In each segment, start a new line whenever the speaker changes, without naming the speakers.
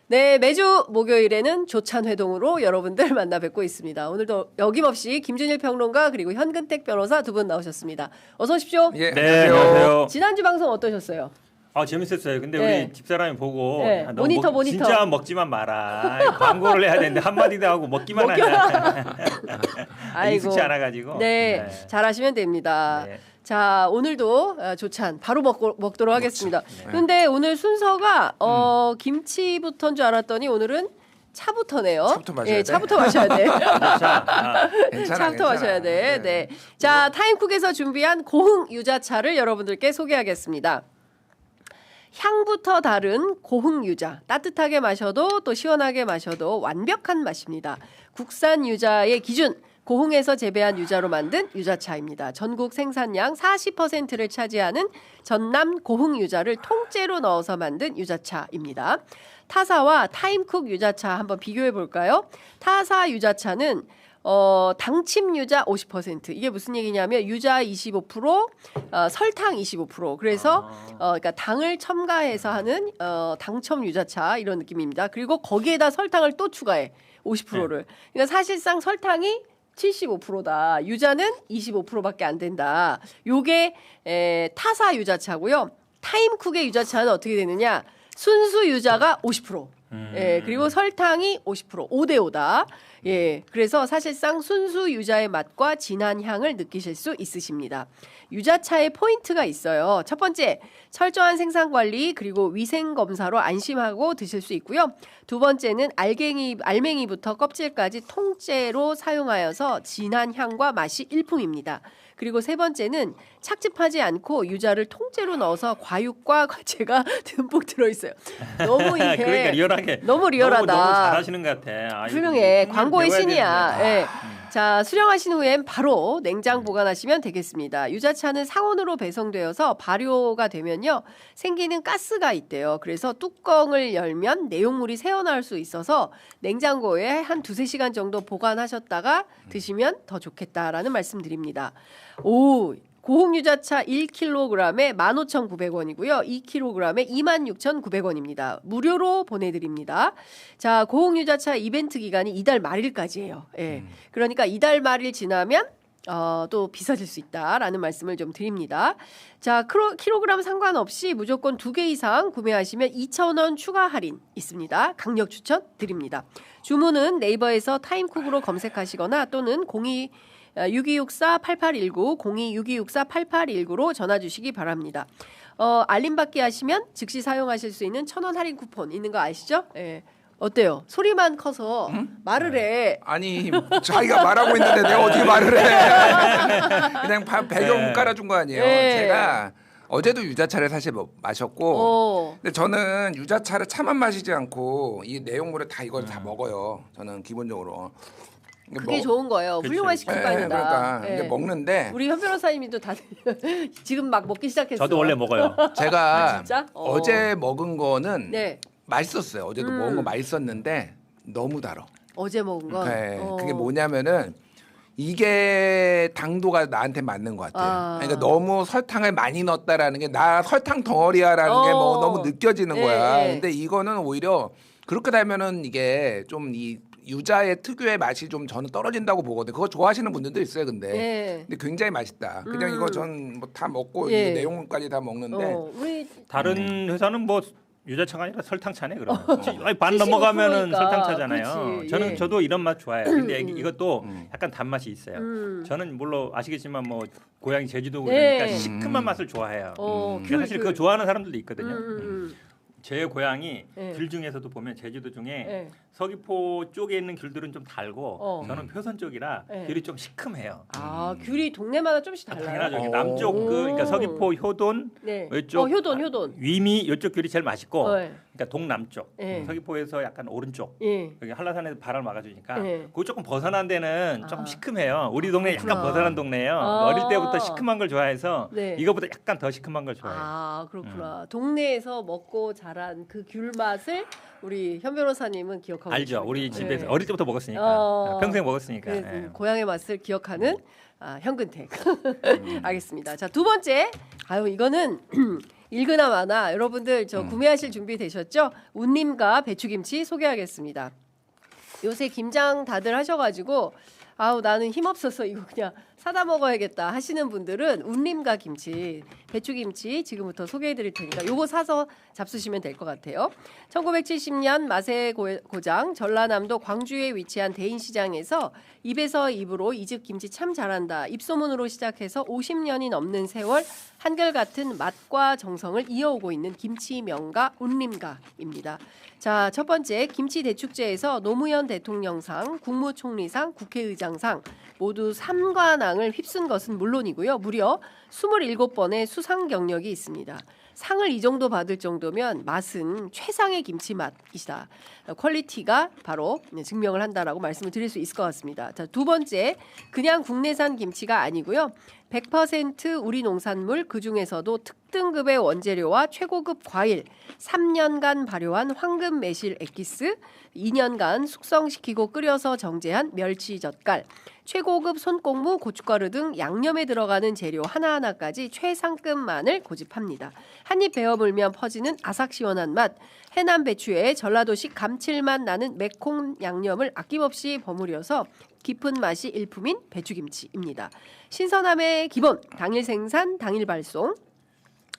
네, 매주 목요일에는 조찬회동으로 여러분들 만나 뵙고 있습니다. 오늘도 여김없이 김준일 평론가 그리고 현근택 변호사 두 분 나오셨습니다. 어서 오십시오.
예,
네, 안녕하세요.
지난주 방송 어떠셨어요?
재밌었어요. 근데
네.
우리 집사람이 보고
네,
너
모니터.
진짜 먹지만 마라. 광고를 해야 되는데 한마디도 하고 먹기만 하냐. 익숙치 않아가지고.
네, 잘하시면 됩니다.
네.
자, 오늘도 조찬 바로 먹도록 하겠습니다.
네.
그런데 오늘 순서가 김치부터인 줄 알았더니 오늘은 차부터네요.
차부터 마셔야 돼?
차부터 마셔야 돼.
괜찮아,
차부터 마셔야 돼. 네. 자, 타임쿡에서 준비한 고흥 유자차를 여러분들께 소개하겠습니다. 향부터 다른 고흥 유자. 따뜻하게 마셔도 또 시원하게 마셔도 완벽한 맛입니다. 국산 유자의 기준. 고흥에서 재배한 유자로 만든 유자차입니다. 전국 생산량 40%를 차지하는 전남 고흥 유자를 통째로 넣어서 만든 유자차입니다. 타사와 타임쿡 유자차 한번 비교해 볼까요? 타사 유자차는 당침 유자 50%. 이게 무슨 얘기냐면 유자 25%, 설탕 25%. 그래서 그러니까 당을 첨가해서 하는 당첨 유자차 이런 느낌입니다. 그리고 거기에다 설탕을 또 추가해. 50%를. 그러니까 사실상 설탕이 75%다. 유자는 25%밖에 안 된다. 요게 타사 유자차고요. 타임쿡의 유자차는 어떻게 되느냐? 순수 유자가 50%. 예, 그리고 설탕이 50%. 5대 5다. 예, 그래서 사실상 순수 유자의 맛과 진한 향을 느끼실 수 있으십니다. 유자차의 포인트가 있어요. 첫 번째, 철저한 생산 관리 그리고 위생 검사로 안심하고 드실 수 있고요. 두 번째는 알맹이부터 껍질까지 통째로 사용하여서 진한 향과 맛이 일품입니다. 그리고 세 번째는 착즙하지 않고 유자를 통째로 넣어서 과육과 과채가 듬뿍 들어있어요. 너무 이게
그러니까 리얼하게
너무 리얼하다.
너무 잘하시는 것 같아.
훌륭해. 광고의 신이야. 예.
아.
자, 수령하신 후엔 바로 냉장 보관하시면 되겠습니다. 유자차는 상온으로 배송되어서 발효가 되면요. 생기는 가스가 있대요. 그래서 뚜껑을 열면 내용물이 새어나올 수 있어서 냉장고에 한 2-3시간 정도 보관하셨다가 드시면 더 좋겠다라는 말씀드립니다. 오, 고흥 유자차 1kg에 15,900원이고요. 2kg에 26,900원입니다. 무료로 보내드립니다. 자, 고흥 유자차 이벤트 기간이 이달 말일까지예요. 예. 그러니까 이달 말일 지나면 또 비싸질 수 있다라는 말씀을 좀 드립니다. 자, 킬로그램 상관없이 무조건 2개 이상 구매하시면 2,000원 추가 할인 있습니다. 강력 추천 드립니다. 주문은 네이버에서 타임쿡으로 검색하시거나 또는 6264-8819, 026264-8819로 전화 주시기 바랍니다. 알림 받기 하시면 즉시 사용하실 수 있는 1,000원 할인 쿠폰 있는 거 아시죠? 예. 어때요? 소리만 커서 말을 해.
아니 자기가 말하고 있는데 내가 어떻게 말을 해? 그냥 배경 깔아준 거 아니에요.
네.
제가 어제도 유자차를 사실 마셨고, 근데 저는 유자차를 차만 마시지 않고 이 내용물을 다 이걸 다 먹어요. 저는 기본적으로.
그게 좋은 거예요. 훌륭한 식습관이다.
그러니까
예.
이게 먹는데
우리 현 변호사님도 다들 지금 막 먹기 시작했어요.
저도 원래 먹어요.
제가
진짜?
어제 먹은 거는
네.
맛있었어요. 어제도 먹은 거 맛있었는데 너무 달아.
어제 먹은 건.
네. 그게 뭐냐면은 이게 당도가 나한테 맞는 것 같아요. 그러니까 너무 설탕을 많이 넣었다라는 게 나 설탕 덩어리야라는 게 뭐 너무 느껴지는 거야. 근데 이거는 오히려 그렇게 되면은 이게 좀 이 유자의 특유의 맛이 좀 저는 떨어진다고 보거든요. 그거 좋아하시는 분들도 있어요, 근데 굉장히 맛있다. 그냥 이거 전 뭐 다 먹고 이 내용물까지 다 먹는데
우리
다른 회사는 뭐 유자차가 아니라 설탕차네 그럼. 반 넘어가면은
75%니까.
설탕차잖아요.
그렇지.
저도 이런 맛 좋아해요. 근데 이것도 약간 단맛이 있어요. 저는 물론 아시겠지만 뭐 고향이 제주도 그러니까 시큼한 맛을 좋아해요. 사실 그거 좋아하는 사람들도 있거든요. 제 고향이 귤 중에서도 보면 제주도 중에 서귀포 쪽에 있는 귤들은 좀 달고 저는 표선 쪽이라 귤이 좀 시큼해요.
아, 귤이 동네마다 좀씩 달라요.
당연하죠. 남쪽 그러니까 서귀포 효돈 이쪽
효돈.
위미 이쪽 귤이 제일 맛있고 그러니까 동남쪽 서귀포에서 약간 오른쪽 여기 한라산에서 바람을 막아주니까 그 조금 벗어난 데는 조금 시큼해요. 우리 동네 약간 벗어난 동네예요. 어릴 때부터 시큼한 걸 좋아해서 이거보다 약간 더 시큼한 걸 좋아해요.
아, 그렇구나. 동네에서 먹고 자란 그 귤 맛을 우리 현 변호사님은 기억하고
알죠.
계시군요.
우리 집에서 어릴 때부터 먹었으니까 평생 먹었으니까.
고향의 맛을 기억하는 현근택. 알겠습니다. 자, 두 번째. 이거는 읽으나 마나 여러분들 저 구매하실 준비 되셨죠? 운님과 배추김치 소개하겠습니다. 요새 김장 다들 하셔가지고 아우 나는 힘없어서 이거 그냥 사다 먹어야겠다 하시는 분들은 운림과 김치, 배추김치 지금부터 소개해드릴 테니까 요거 사서 잡수시면 될 것 같아요. 1970년 맛의 고장 전라남도 광주에 위치한 대인시장에서 입에서 입으로 이 집 김치 참 잘한다 입소문으로 시작해서 50년이 넘는 세월 한결같은 맛과 정성을 이어오고 있는 김치 명가 운림가입니다. 자, 첫 번째 김치 대축제에서 노무현 대통령상, 국무총리상, 국회의장상 모두 3관왕을 휩쓴 것은 물론이고요. 무려 27번의 수상 경력이 있습니다. 상을 이 정도 받을 정도면 맛은 최상의 김치 맛이다. 퀄리티가 바로 증명을 한다라고 말씀을 드릴 수 있을 것 같습니다. 자, 두 번째, 그냥 국내산 김치가 아니고요. 100% 우리 농산물 그중에서도 특등급의 원재료와 최고급 과일, 3년간 발효한 황금 매실 엑기스, 2년간 숙성시키고 끓여서 정제한 멸치 젓갈, 최고급 손꼽무 고춧가루 등 양념에 들어가는 재료 하나하나까지 최상급만을 고집합니다. 한입 베어 물면 퍼지는 아삭 시원한 맛, 해남 배추에 전라도식 감칠맛 나는 매콤 양념을 아낌없이 버무려서 깊은 맛이 일품인 배추김치입니다. 신선함의 기본, 당일 생산, 당일 발송.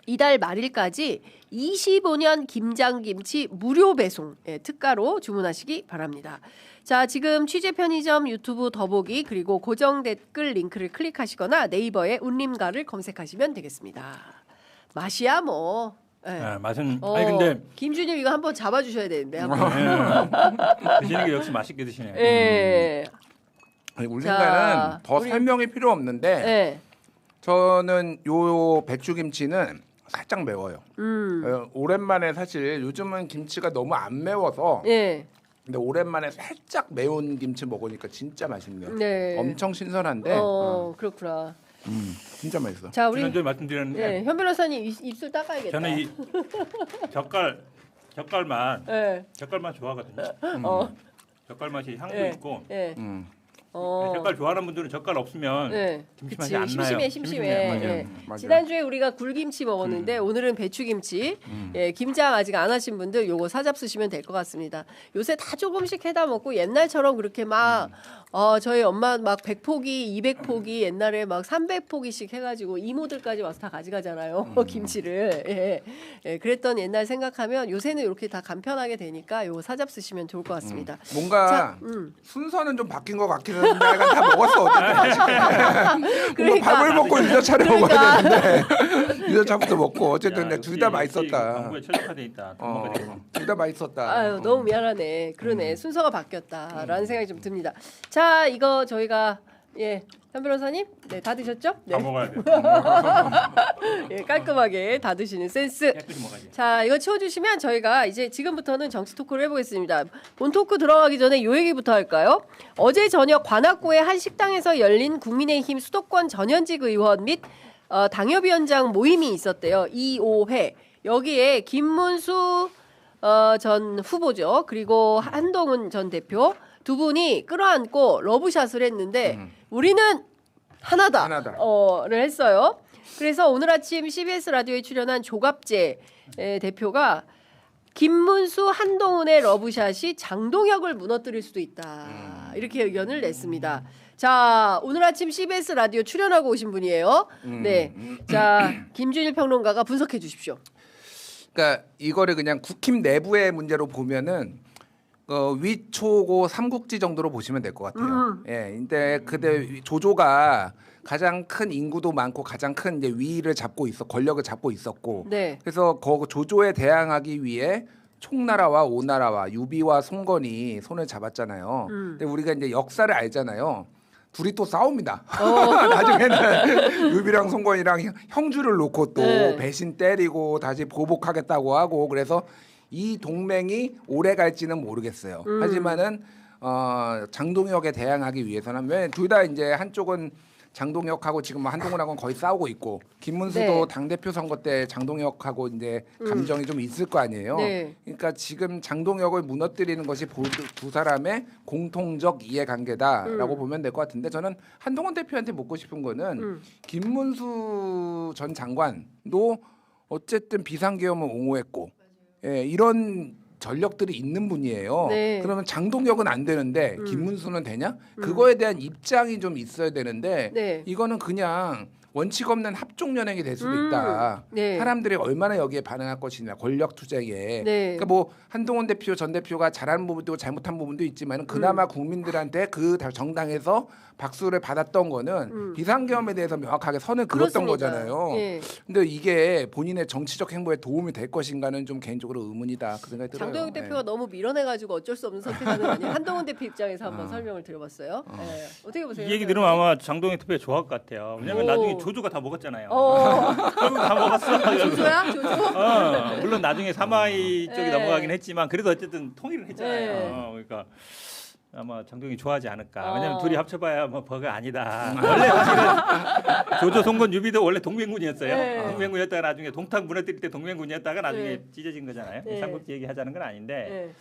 이달 말일까지 25년 김장김치 무료 배송 특가로 주문하시기 바랍니다. 자, 지금 취재 편의점 유튜브 더보기 그리고 고정 댓글 링크를 클릭하시거나 네이버에 운림가를 검색하시면 되겠습니다. 맛이야 뭐. 네.
아, 맛은 아니 근데
김주님 이거 한번 잡아주셔야 되는데 한번.
드시는 게 역시 맛있게 드시네요.
예.
운림가는 더 설명이 필요 없는데
네.
저는 요 배추김치는 살짝 매워요. 오랜만에 사실 요즘은 김치가 너무 안 매워서
예.
근데 오랜만에 살짝 매운 김치 먹으니까 진짜 맛있네요.
네.
엄청 신선한데
그렇구나.
진짜 맛있어.
자, 우리
지난주에 말씀드렸는데
현 변호사님 입술 닦아야겠다.
저는 이 젓갈맛
예.
젓갈맛 좋아하거든요. 젓갈 맛이 향도
예.
있고
예.
젓갈 좋아하는 분들은 젓갈 없으면
네.
김치
그치.
맛이 안 나요.
심심해.
맞아요.
예.
맞아요.
지난주에 우리가 굴김치 먹었는데 오늘은 배추김치. 예, 김장 아직 안 하신 분들 요거 사잡수시면 될 것 같습니다. 요새 다 조금씩 해다 먹고 옛날처럼 그렇게 막 저희 엄마 막 100포기, 200포기 옛날에 막 300포기씩 해가지고 이모들까지 와서 다 가져가잖아요. 김치를. 예. 예, 그랬던 옛날 생각하면 요새는 이렇게 다 간편하게 되니까 요거 사잡수시면 좋을 것 같습니다.
뭔가
자,
순서는 좀 바뀐 것 같기는 한데 내가 다 먹었어 어쨌든.
그러니까.
밥을 먹고 유자차를 먹어야 되는데 유자차부터 먹고 어쨌든 둘 다 맛있었다.
광고에 최적화돼 있다.
둘 다 맛있었다.
아유 너무 미안하네. 그러네 순서가 바뀌었다라는 생각이 좀 듭니다. 자 이거 저희가 현 변호사님 다 드셨죠?
다 먹어야 돼.
깔끔하게 다 드시는 센스.
깨끗이 먹어야지.
자 이거 치워주시면 저희가 이제 지금부터는 정치 토크를 해보겠습니다. 본 토크 들어가기 전에 요 얘기부터 할까요? 어제 저녁 관악구의 한 식당에서 열린 국민의힘 수도권 전현직 의원 및 당협위원장 모임이 있었대요. 2~5회. 여기에 김문수 전 후보죠. 그리고 한동훈 전 대표 두 분이 끌어안고 러브샷을 했는데 우리는 하나다를 했어요. 그래서 오늘 아침 CBS 라디오에 출연한 조갑재 대표가 김문수 한동훈의 러브샷이 장동혁을 무너뜨릴 수도 있다. 이렇게 의견을 냈습니다. 자, 오늘 아침 CBS 라디오 출연하고 오신 분이에요. 네. 자, 김준일 평론가가 분석해 주십시오.
그러니까 이거를 그냥 국힘 내부의 문제로 보면은 위초고 삼국지 정도로 보시면 될 것 같아요. 예, 근데 조조가 가장 큰 인구도 많고 가장 큰 이제 위를 잡고 권력을 잡고 있었고,
네.
그래서 조조에 대항하기 위해 총나라와 오나라와 유비와 송건이 손을 잡았잖아요. 근데 우리가 이제 역사를 알잖아요. 둘이 또 싸웁니다. 나중에는 유비랑 송건이랑 형주를 놓고 또 배신 때리고 다시 보복하겠다고 하고 그래서 이 동맹이 오래 갈지는 모르겠어요. 하지만은 장동혁에 대항하기 위해서는 왜 둘 다 이제 한쪽은 장동혁하고 지금 한동훈하고는 거의 싸우고 있고 김문수도 당대표 선거 때 장동혁하고 이제 감정이 좀 있을 거 아니에요.
네.
그러니까 지금 장동혁을 무너뜨리는 것이 두 사람의 공통적 이해관계다라고 보면 될 것 같은데 저는 한동훈 대표한테 묻고 싶은 거는 김문수 전 장관도 어쨌든 비상계엄을 옹호했고 이런 전력들이 있는 분이에요.
네.
그러면 장동혁은 안 되는데 김문수는 되냐? 그거에 대한 입장이 좀 있어야 되는데
네.
이거는 그냥 원칙 없는 합종 연행이 될 수도 있다.
네.
사람들이 얼마나 여기에 반응할 것이냐. 권력 투쟁에.
네.
그러니까 뭐 한동훈 대표 전 대표가 잘하는 부분도 잘못한 부분도 있지만 그나마 국민들한테 그 정당에서 박수를 받았던 거는 비상계엄에 대해서 명확하게 선을 그었던
그렇습니다.
거잖아요.
예.
근데 이게 본인의 정치적 행보에 도움이 될 것인가는 좀 개인적으로 의문이다. 그 생각이 들어요.
장동혁 대표가 너무 밀어내가지고 어쩔 수 없는 선택하는 거 아니에요? 한동훈 대표 입장에서 한번 설명을 드려봤어요. 네. 어떻게 보세요?
이 얘기 들으면 아마 장동혁 대표가 좋아할 것 같아요. 왜냐면
오.
나중에 조조가 다 먹었잖아요.
결국
다 먹었어.
조조야? 조조?
물론 나중에 사마이 쪽이
네.
넘어가긴 했지만 그래도 어쨌든 통일을 했잖아요.
네.
그러니까 아마 장동혁이 좋아하지 않을까. 왜냐면
어.
둘이 합쳐봐야 뭐 버가 아니다. 원래 사실은 조조 송건 유비도 원래 동맹군이었어요.
네.
동맹군이었다가 나중에 동탁 무너뜨릴 때 동맹군이었다가 나중에
네.
찢어진 거잖아요.
네.
삼국지 얘기하자는 건 아닌데
네.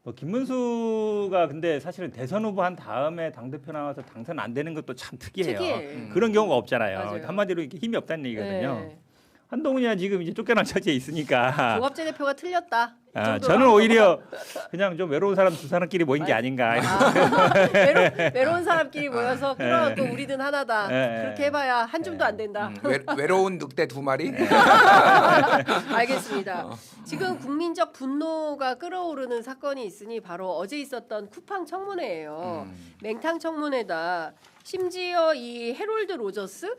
뭐 김문수가 근데 사실은 대선 후보 한 다음에 당 대표 나와서 당선 안 되는 것도 참 특이해요.
특이해.
그런 경우가 없잖아요.
맞아요.
한마디로 이렇게 힘이 없다는 얘기거든요.
네.
한동훈이야 지금 이제 쫓겨난 처지에 있으니까.
조갑재 대표가 틀렸다. 이 정도로
저는 오히려 그냥 좀 외로운 사람 두 사람끼리 모인 게 아닌가.
외로운 사람끼리 모여서 끌어안고 우리는 하나다.
네.
그렇게 해봐야 한 줌도 안 된다.
외로운 늑대 2마리.
알겠습니다. 지금 국민적 분노가 끌어오르는 사건이 있으니 바로 어제 있었던 쿠팡 청문회예요. 맹탕 청문회다. 심지어 이 해롤드 로저스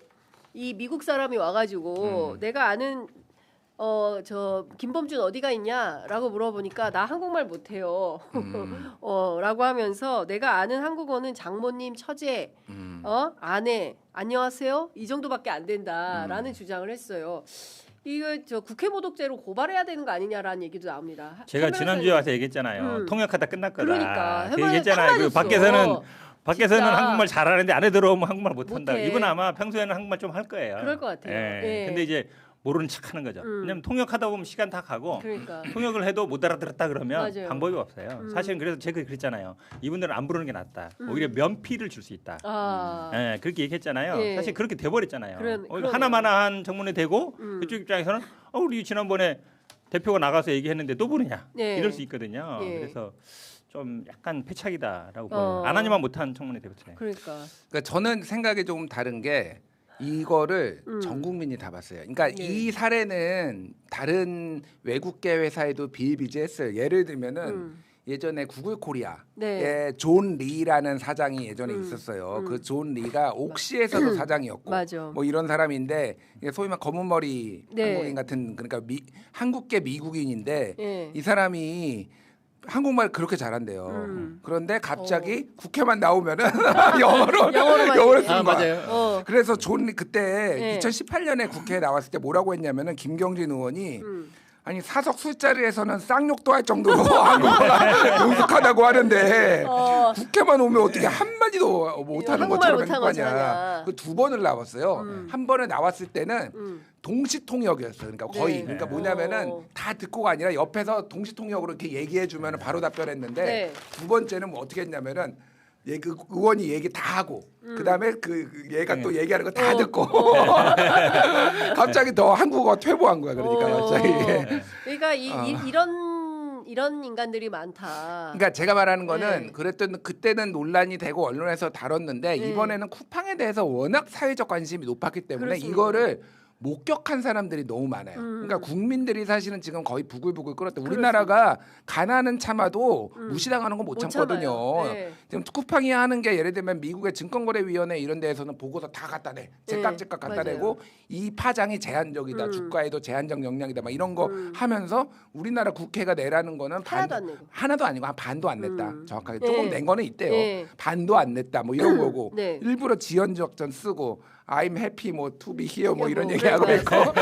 이 미국 사람이 와가지고 내가 아는 저 김범준 어디가 있냐라고 물어보니까 나 한국말 못해요. 라고 하면서 내가 아는 한국어는 장모님, 처제, 아내, 안녕하세요 이 정도밖에 안 된다라는 주장을 했어요. 이거 저 국회 모독죄로 고발해야 되는 거 아니냐라는 얘기도 나옵니다.
제가
최
지난주에 와서 얘기했잖아요. 통역하다 끝날 거다.
그러니까
그 얘기했잖아요. 그 밖에서는
진짜.
한국말 잘하는데 안에 들어오면 한국말 못한다.
못해.
이분 아마 평소에는 한국말 좀 할 거예요.
그럴 것 같아요.
예.
예.
근데 이제 모르는 척하는 거죠. 왜냐면 통역하다 보면 시간 다 가고
그러니까.
통역을 해도 못 알아들었다 그러면
맞아요.
방법이 없어요. 사실은 그래서 제가 그랬잖아요. 이분들은 안 부르는 게 낫다. 오히려 면피를 줄 수 있다.
네.
그렇게 얘기했잖아요.
예.
사실 그렇게 돼버렸잖아요.
그러네요.
하나마나한 청문회 되고 그쪽 입장에서는 우리 지난번에 대표가 나가서 얘기했는데 또 부르냐
예.
이럴 수 있거든요.
예.
그래서 좀 약간 패착이다라고 보여요. 안 하니만 못한 청문회 되거든요.
그러니까.
그러니까 저는 생각이 조금 다른 게 이거를 전 국민이 다 봤어요. 그러니까
네.
이 사례는 다른 외국계 회사에도 비일비재했어요. 예를 들면은 예전에 구글 코리아에
네.
존 리라는 사장이 예전에 있었어요. 그 존 리가 옥시에서도 사장이었고
맞아.
뭐 이런 사람인데 이게 소위 말 검은 머리
네.
한국인 같은 그러니까 한국계 미국인인데
예.
이 사람이 한국말 그렇게 잘한대요. 그런데 갑자기 국회만 나오면은 영어로 쓰는 거야.
맞아요.
그래서 존 그때
네.
2018년에 국회에 나왔을 때 뭐라고 했냐면은 김경진 의원이 아니 사석 술자리에서는 쌍욕도 할 정도로 한국어가 능숙하다고 하는데 국회만 오면 어떻게 한 마디도 못하는
한국말
것처럼
못한
거 아니야.
거잖아.
그 두 번을 나왔어요. 한 번에 나왔을 때는 동시 통역이었어요. 그러니까 거의
네.
그러니까 뭐냐면은 다 듣고가 아니라 옆에서 동시 통역으로 이렇게 얘기해 주면 바로 답변했는데
네.
두 번째는 뭐 어떻게 했냐면은 그 의원이 얘기 다 하고 그다음에 그 얘가 또 얘기하는 거 다 듣고 갑자기 더 한국어 퇴보한 거야. 그러니까 갑자기.
그러니까 이런 인간들이 많다.
그러니까 제가 말하는 거는
네.
그랬던 그때는 논란이 되고 언론에서 다뤘는데 이번에는 쿠팡에 대해서 워낙 사회적 관심이 높았기 때문에
그렇습니다.
이거를 목격한 사람들이 너무 많아요. 그러니까 국민들이 사실은 지금 거의 부글부글 끓었다. 우리나라가 가난은 참아도 무시당하는 건 못 참거든요.
참아요. 네.
지금 쿠팡이 하는 게 예를 들면 미국의 증권거래위원회 이런 데에서는 보고서 다 갖다 내. 제깍제깍 갖다
맞아요.
내고 이 파장이 제한적이다. 주가에도 제한적 영향이다. 막 이런 거 하면서 우리나라 국회가 내라는 거는
하나도 안 내고.
하나도 아니고 한 반도 안 냈다. 정확하게 조금
네.
낸 거는 있대요.
네.
반도 안 냈다. 뭐 이런 거고
네.
일부러 지연적전 쓰고 I'm happy 뭐 to be here 뭐 이런
뭐
얘기하고
그래,
있고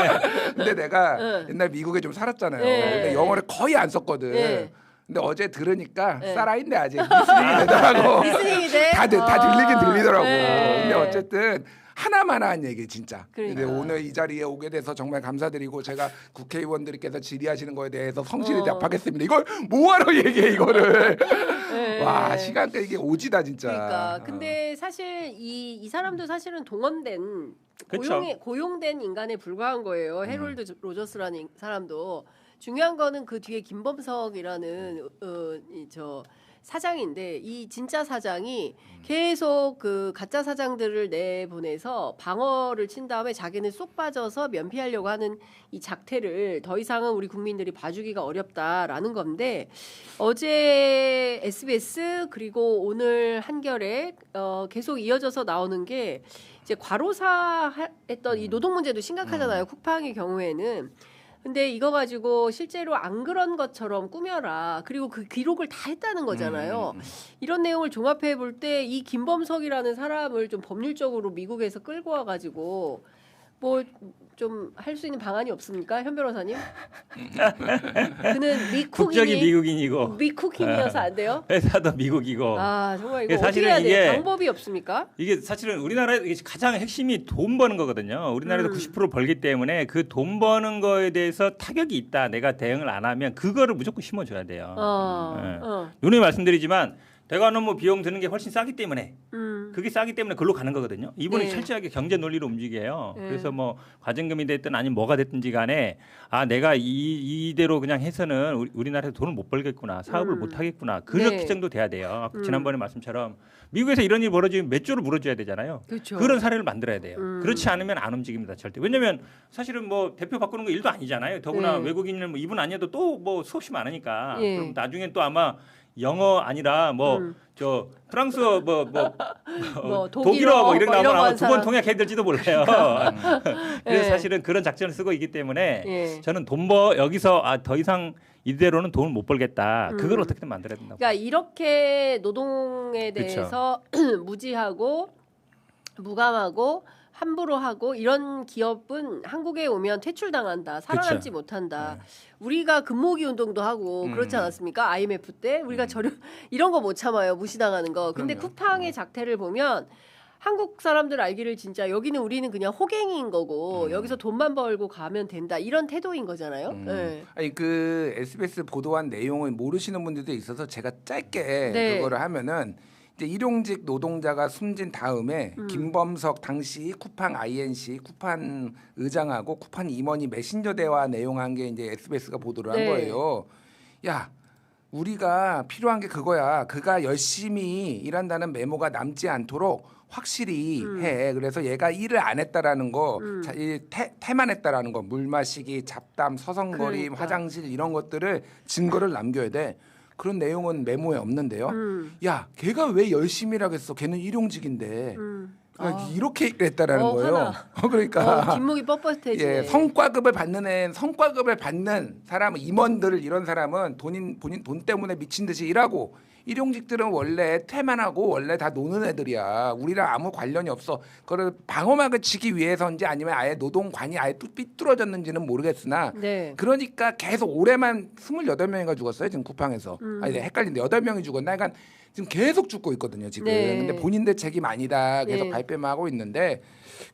근데 내가 옛날 미국에 좀 살았잖아요.
네.
근데 영어를 거의 안 썼거든.
네.
근데 어제 들으니까
네.
살아있네 아직 리스닝이 되더라고.
리스닝이 돼?
다 들리긴 들리더라고.
네.
근데 어쨌든 하나만한 얘기 진짜.
그러니까.
근데 오늘 이 자리에 오게 돼서 정말 감사드리고 제가 국회의원들께서 질의하시는 거에 대해서 성실히 답하겠습니다. 이걸 뭐하러 얘기해 이거를.
네.
와 시간대 이게 오지다 진짜.
그러니까 근데 사실 이 사람도 사실은 동원된
그쵸.
고용된 인간에 불과한 거예요. 해롤드 로저스라는 사람도 중요한 거는 그 뒤에 김범석이라는 저 사장인데 이 진짜 사장이 계속 그 가짜 사장들을 내보내서 방어를 친 다음에 자기는 쏙 빠져서 면피하려고 하는 이 작태를 더 이상은 우리 국민들이 봐주기가 어렵다라는 건데 어제 SBS 그리고 오늘 한겨레 계속 이어져서 나오는 게 이제 과로사 했던 이 노동 문제도 심각하잖아요. 쿠팡의 경우에는. 근데 이거 가지고 실제로 안 그런 것처럼 꾸며라. 그리고 그 기록을 다 했다는 거잖아요. 이런 내용을 종합해 볼 때 이 김범석이라는 사람을 좀 법률적으로 미국에서 끌고 와가지고 뭐 좀 할 수 있는 방안이 없습니까, 현 변호사님? 그는
국적이 미국인이고
미국인이어서 안 돼요?
회사도 미국이고.
아 정말 이거 어떻게
사실은
해야 돼요?
이게
방법이 없습니까?
이게 사실은 우리나라의 가장 핵심이 돈 버는 거거든요. 우리나라에서 90% 벌기 때문에 그 돈 버는 거에 대해서 타격이 있다. 내가 대응을 안 하면 그거를 무조건 심어줘야 돼요. 누누이 말씀드리지만 대관업무 비용 드는 게 훨씬 싸기 때문에 그게 싸기 때문에 그걸로 가는 거거든요. 이분이
네.
철저하게 경제 논리로 움직여요.
네.
그래서 뭐 과징금이 됐든 아니면 뭐가 됐든지 간에 아 내가 이대로 그냥 해서는 우리나라에서 돈을 못 벌겠구나. 사업을 못 하겠구나. 그렇게
네.
정도 돼야 돼요. 지난번에 말씀처럼 미국에서 이런 일이 벌어지면 몇 조를 물어줘야 되잖아요.
그렇죠.
그런 사례를 만들어야 돼요. 그렇지 않으면 안 움직입니다. 절대. 왜냐하면 사실은 뭐 대표 바꾸는 거 일도 아니잖아요. 더구나
네.
외국인은 뭐 이분 아니어도 또 뭐 수없이 많으니까.
예.
그럼 나중엔 또 아마 영어 아니라 뭐 저 프랑스어 뭐 독일어 뭐 이런 거 아마 두 번 통역해 될지도 몰라요. 그래서
예.
사실은 그런 작전을 쓰고 있기 때문에
예.
저는 여기서 더 이상 이대로는 돈을 못 벌겠다. 그걸 어떻게든 만들어야 된다고.
그러니까 이렇게 노동에
그쵸.
대해서 무지하고 무감하고 함부로 하고 이런 기업은 한국에 오면 퇴출당한다. 살아남지
그쵸.
못한다. 우리가 금모기 운동도 하고 그렇지 않았습니까? IMF 때 우리가 이런 거 못 참아요. 무시당하는 거. 근데
그럼요.
쿠팡의 작태를 보면 한국 사람들 알기를 진짜 여기는 우리는 그냥 호갱인 거고 여기서 돈만 벌고 가면 된다. 이런 태도인 거잖아요. 네.
아니 그 SBS 보도한 내용을 모르시는 분들도 있어서 제가 짧게
네.
그거를 하면은 이제 일용직 노동자가 숨진 다음에 김범석 당시 쿠팡 INC 쿠팡 의장하고 쿠팡 임원이 메신저 대화 내용한 게 이제 SBS가 보도를 한
네.
거예요. 야, 우리가 필요한 게 그거야. 그가 열심히 일한다는 메모가 남지 않도록 확실히 해. 그래서 얘가 일을 안 했다라는 거, 태만 했다라는 거, 물 마시기, 잡담, 서성거림,
그러니까.
화장실 이런 것들을 증거를 남겨야 돼. 그런 내용은 메모에 없는데요. 야, 걔가 왜 열심히 일하겠어? 걔는 일용직인데. 그러니까 이렇게 했다라는 거예요. 그러니까
뒷목이 뻣뻣해지네.
예, 성과급을 받는 사람, 임원들 이런 사람은 본인 돈 때문에 미친 듯이 일하고 일용직들은 원래 태만하고 원래 다 노는 애들이야. 우리랑 아무 관련이 없어. 그걸 방어막을 치기 위해서인지 아니면 아예 노동관이 아예 삐뚤어졌는지는 모르겠으나
네.
그러니까 계속 올해만 28명이가 죽었어요. 지금 쿠팡에서. 아니, 헷갈린데 8명이 죽었나? 그러니까 지금 계속 죽고 있거든요. 지금.
네.
근데 본인들 책임 아니다. 계속
네.
발뺌하고 있는데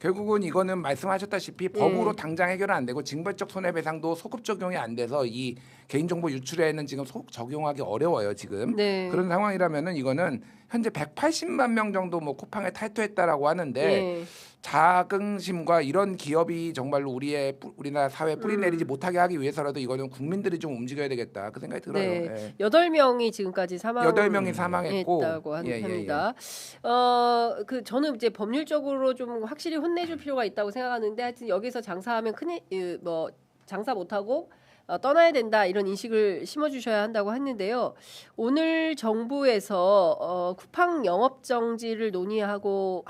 결국은 이거는 말씀하셨다시피 법으로 당장 해결은 안 되고 징벌적 손해배상도 소급 적용이 안 돼서 이 개인정보 유출에는 지금 적용하기 어려워요. 지금.
네.
그런 상황이라면은 이거는 현재 180만 명 정도 뭐 쿠팡에 탈퇴했다라고 하는데
네.
자긍심과 이런 기업이 정말로 우리나라 사회에 뿌리 내리지 못하게 하기 위해서라도 이거는 국민들이 좀 움직여야 되겠다. 그 생각이 들어요.
네.
예.
8명이 지금까지
8명이 사망했고
했다고
예, 예,
합니다. 그 저는 이제 법률적으로 좀 확실히 혼내줄 필요가 있다고 생각하는데 하여튼 여기서 장사하면 장사 못하고 떠나야 된다 이런 인식을 심어주셔야 한다고 했는데요. 오늘 정부에서 쿠팡 영업 정지를 논의하고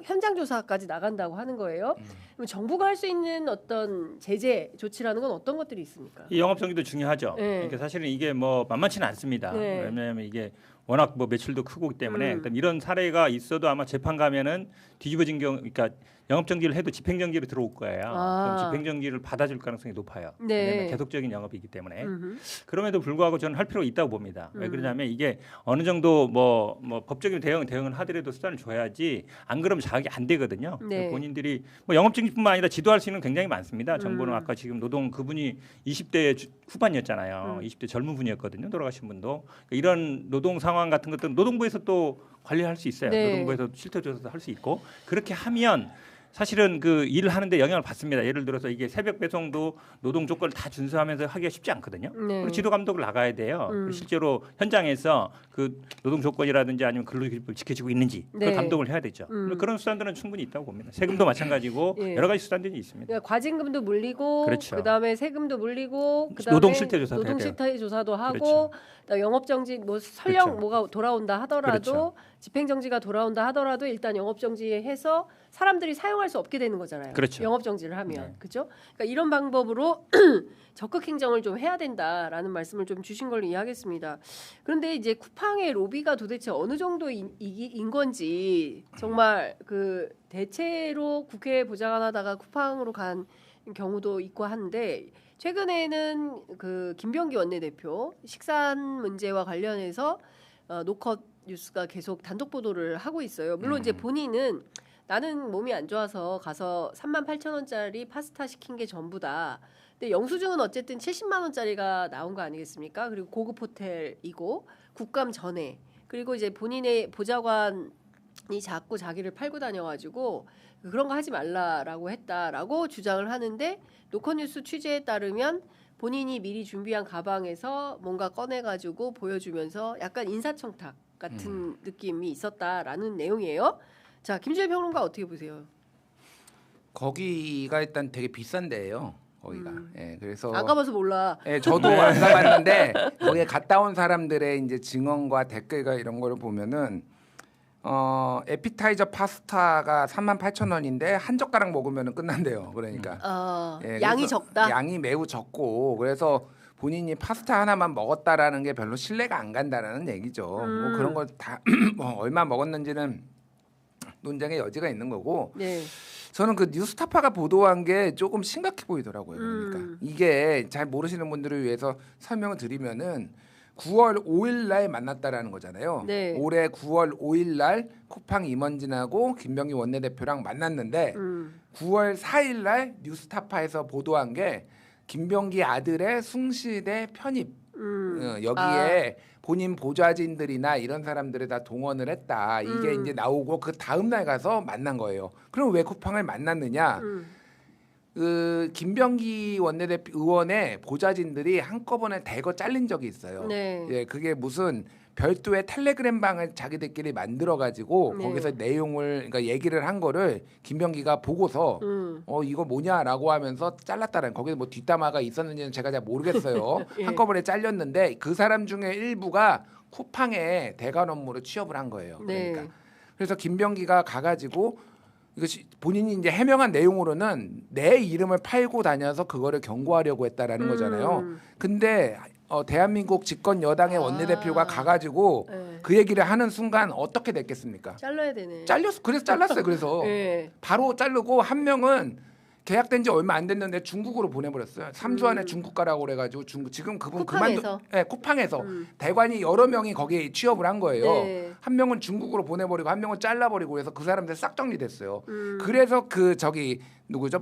현장 조사까지 나간다고 하는 거예요. 그럼 정부가 할 수 있는 어떤 제재 조치라는 건 어떤 것들이 있습니까?
이 영업 정기도 중요하죠.
네.
그러니까 사실은 이게 뭐 만만치는 않습니다.
네.
왜냐하면 이게 워낙 뭐 매출도 크고 때문에 그다음 이런 사례가 있어도 아마 재판 가면은 뒤집어진 경우, 그러니까 영업정지를 해도 집행정지로 들어올 거예요. 그럼 집행정지를 받아줄 가능성이 높아요.
네.
왜냐하면 계속적인 영업이기 때문에. 그럼에도 불구하고 저는 할 필요가 있다고 봅니다. 왜 그러냐면 이게 어느 정도 뭐 법적인 대응을 하더라도 수단을 줘야지 안 그러면 자각이 안 되거든요.
네.
본인들이 뭐 영업정지뿐만 아니라 지도할 수 있는 굉장히 많습니다. 정부는 아까 지금 노동 그분이 20대 후반이었잖아요. 20대 젊은 분이었거든요. 돌아가신 분도. 그러니까 이런 노동 상황 같은 것들은 노동부에서 또 관리할 수 있어요.
네.
노동부에서 실태조사도 할 수 있고 그렇게 하면 사실은 그 일을 하는데 영향을 받습니다. 예를 들어서 이게 새벽 배송도 노동 조건을 다 준수하면서 하기가 쉽지 않거든요.
네.
그리고 지도 감독을 나가야 돼요. 실제로 현장에서 그 노동 조건이라든지 아니면 근로기준법을 지켜지고 있는지
네.
그걸 감독을 해야 되죠. 그런 수단들은 충분히 있다고 봅니다. 세금도 마찬가지고
예.
여러 가지 수단들이 있습니다.
그러니까 과징금도 물리고
그렇죠.
그다음에 세금도 물리고 그다음에
노동 실태 조사도
노동
해야 돼요.
실태 조사도 하고
그렇죠.
그다음에 영업정지 뭐 설령
그렇죠.
뭐가 돌아온다 하더라도
그렇죠.
집행정지가 돌아온다 하더라도 일단 영업정지해서 사람들이 사용할 수 없게 되는 거잖아요.
그렇죠.
영업정지를 하면
네.
그렇죠. 그러니까 이런 방법으로 적극 행정을 좀 해야 된다라는 말씀을 좀 주신 걸로 이해하겠습니다. 그런데 이제 쿠팡의 로비가 도대체 어느 정도인 건지 정말 그 대체로 국회 보좌관 하다가 쿠팡으로 간 경우도 있고 한데 최근에는 그 김병기 원내대표 식산 문제와 관련해서 노컷 뉴스가 계속 단독 보도를 하고 있어요. 물론 이제 본인은 나는 몸이 안 좋아서 가서 38,000원짜리 파스타 시킨 게 전부다. 근데 영수증은 어쨌든 70만 원짜리가 나온 거 아니겠습니까? 그리고 고급 호텔이고 국감 전에 그리고 이제 본인의 보좌관이 자꾸 자기를 팔고 다녀가지고 그런 거 하지 말라라고 했다라고 주장을 하는데 노컷뉴스 취재에 따르면 본인이 미리 준비한 가방에서 뭔가 꺼내가지고 보여주면서 약간 인사청탁 같은 느낌이 있었다라는 내용이에요. 자, 김주혜 평론가 어떻게 보세요?
거기가 일단 되게 비싼 데예요. 거기가. 예, 그래서
안 가봐서 몰라.
예, 저도 안 가봤는데 거기에 갔다 온 사람들의 이제 증언과 댓글과 이런 거를 보면은 에피타이저 파스타가 38,000원인데 한 젓가락 먹으면 끝난대요. 그러니까 예,
양이 적다.
양이 매우 적고 그래서 본인이 파스타 하나만 먹었다라는 게 별로 신뢰가 안 간다라는 얘기죠. 뭐 그런 거 다 뭐 얼마 먹었는지는 논쟁의 여지가 있는 거고.
네.
저는 그 뉴스타파가 보도한 게 조금 심각해 보이더라고요. 그러니까 이게 잘 모르시는 분들을 위해서 설명을 드리면은 9월 5일 날 만났다라는 거잖아요.
네.
올해 9월 5일 날 쿠팡 임원진하고 김병기 원내대표랑 만났는데 9월 4일 날 뉴스타파에서 보도한 게 김병기 아들의 숭실대 편입 여기에 본인 보좌진들이나 이런 사람들을 다 동원을 했다. 이게 이제 나오고 그 다음 날 가서 만난 거예요. 그럼 왜 쿠팡을 만났느냐? 그 김병기 원내대표 의원의 보좌진들이 한꺼번에 대거 잘린 적이 있어요.
네.
예, 그게 무슨 별도의 텔레그램 방을 자기들끼리 만들어 가지고
네.
거기서 내용을 그러니까 얘기를 한 거를 김병기가 보고서 이거 뭐냐라고 하면서 잘랐다는 거기서 뭐 뒷담화가 있었는지는 제가 잘 모르겠어요.
예.
한꺼번에 잘렸는데 그 사람 중에 일부가 쿠팡에 대관 업무로 취업을 한 거예요.
네.
그러니까 그래서 김병기가 가가지고 이것이 본인이 이제 해명한 내용으로는 내 이름을 팔고 다녀서 그거를 경고하려고 했다라는 거잖아요. 근데 대한민국 집권 여당의 원내대표가 가가지고
네.
그 얘기를 하는 순간 어떻게 됐겠습니까?
잘라야 되네.
그래서 잘랐어요. 그래서
네.
바로 자르고 한 명은 계약된 지 얼마 안 됐는데 중국으로 보내버렸어요. 3주 안에 중국 가라고 그래가지고 지금 그분
쿠팡에서?
쿠팡에서 대관이 여러 명이 거기에 취업을 한 거예요.
네.
한 명은 중국으로 보내버리고 한 명은 잘라버리고 해서 그 사람들 싹 정리됐어요. 그래서 그 저기 누구죠?